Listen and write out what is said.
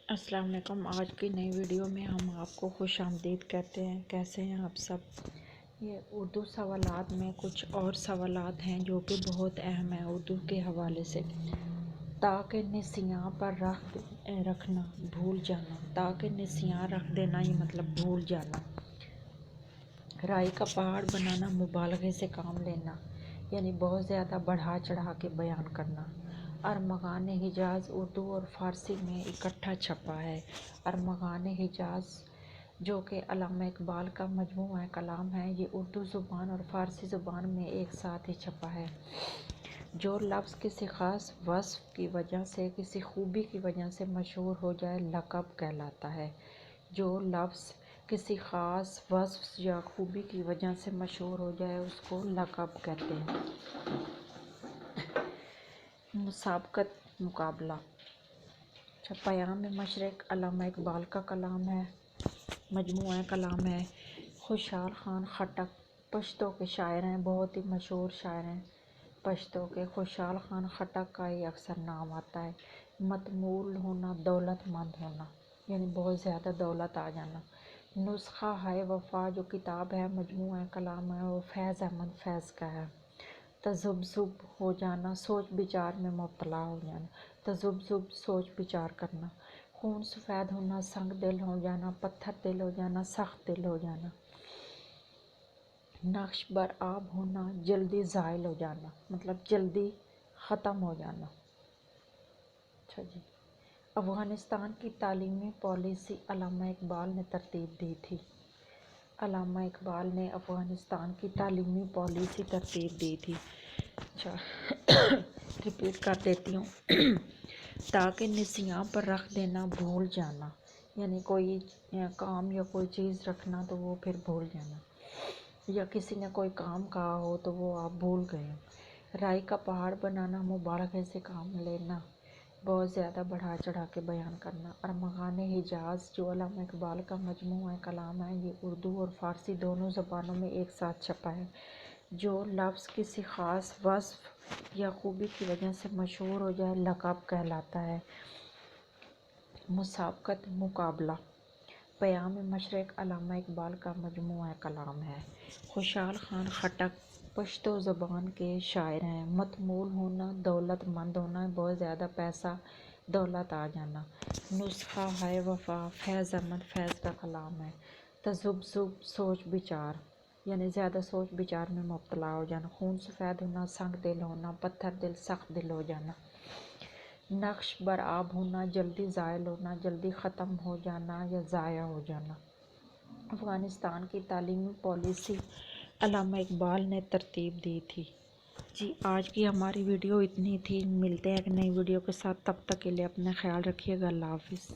السلام علیکم۔ آج کی نئی ویڈیو میں ہم آپ کو خوش آمدید کہتے ہیں۔ کیسے ہیں آپ سب؟ یہ اردو سوالات میں کچھ اور سوالات ہیں جو کہ بہت اہم ہیں اردو کے حوالے سے۔ تاکہ نسیاں پر رکھنا بھول جانا۔ تاکہ نسیاں رکھ دینا یہ مطلب بھول جانا۔ رائی کا پہاڑ بنانا مبالغے سے کام لینا، یعنی بہت زیادہ بڑھا چڑھا کے بیان کرنا۔ ارمغان حجاز اردو اور فارسی میں اکٹھا چھپا ہے۔ ارمغان حجاز جو کہ علامہ اقبال کا مجموعہ کلام ہے، یہ اردو زبان اور فارسی زبان میں ایک ساتھ ہی چھپا ہے۔ جو لفظ کسی خاص وصف کی وجہ سے، کسی خوبی کی وجہ سے مشہور ہو جائے لقب کہلاتا ہے۔ جو لفظ کسی خاص وصف یا خوبی کی وجہ سے مشہور ہو جائے اس کو لقب کہتے ہیں۔ مسابقت مقابلہ۔ پیام مشرق علامہ اقبال کا کلام ہے، مجموعہ کلام ہے۔ خوشحال خان خٹک پشتو کے شاعر ہیں، بہت ہی مشہور شاعر ہیں پشتو کے۔ خوشحال خان خٹک کا ہی اکثر نام آتا ہے۔ متمول ہونا، دولت مند ہونا، یعنی بہت زیادہ دولت آ جانا۔ نسخہ ہے وفا جو کتاب ہے، مجموعہ کلام ہے، وہ فیض احمد فیض کا ہے۔ تذبذب ہو جانا، سوچ بچار میں مبتلا ہو جانا۔ تذبذب سوچ بچار کرنا۔ خون سفید ہونا، سنگ دل ہو جانا، پتھر دل ہو جانا، سخت دل ہو جانا۔ نقش بر آب ہونا، جلدی زائل ہو جانا، مطلب جلدی ختم ہو جانا۔ اچھا جی، افغانستان کی تعلیمی پالیسی علامہ اقبال نے ترتیب دی تھی۔ علامہ اقبال نے افغانستان کی تعلیمی پالیسی ترتیب دی تھی۔ اچھا ریپیٹ کر دیتی ہوں۔ تاکہ نسیاں پر رکھ دینا بھول جانا، یعنی کوئی کام یا کوئی چیز رکھنا تو وہ پھر بھول جانا، یا کسی نے کوئی کام کہا ہو تو وہ آپ بھول گئے ہو۔ رائی کا پہاڑ بنانا مبالغے سے کام لینا، بہت زیادہ بڑھا چڑھا کے بیان کرنا۔ ارمغان حجاز جو علامہ اقبال کا مجموعہ کلام ہے، یہ اردو اور فارسی دونوں زبانوں میں ایک ساتھ چھپا ہے۔ جو لفظ کسی خاص وصف یا خوبی کی وجہ سے مشہور ہو جائے لقب کہلاتا ہے۔ مسابقت مقابلہ۔ پیام مشرق علامہ اقبال کا مجموعہ کلام ہے۔ خوشحال خان خٹک پشتو زبان کے شاعر ہیں۔ متمول ہونا، دولت مند ہونا، بہت زیادہ پیسہ دولت آ جانا۔ نسخہ ہے وفا فیض احمد فیض کا کلام ہے۔ تذبذب سوچ بچار، یعنی زیادہ سوچ بچار میں مبتلا ہو جانا۔ خون سفید ہونا، سنگ دل ہونا، پتھر دل سخت دل ہو جانا۔ نقش بر آب ہونا، جلدی زائل ہونا، جلدی ختم ہو جانا یا ضائع ہو جانا۔ افغانستان کی تعلیمی پالیسی علامہ اقبال نے ترتیب دی تھی۔ جی آج کی ہماری ویڈیو اتنی تھی، ملتے ہیں ایک نئی ویڈیو کے ساتھ، تب تک کے لیے اپنا خیال رکھیے گا۔ اللہ حافظ۔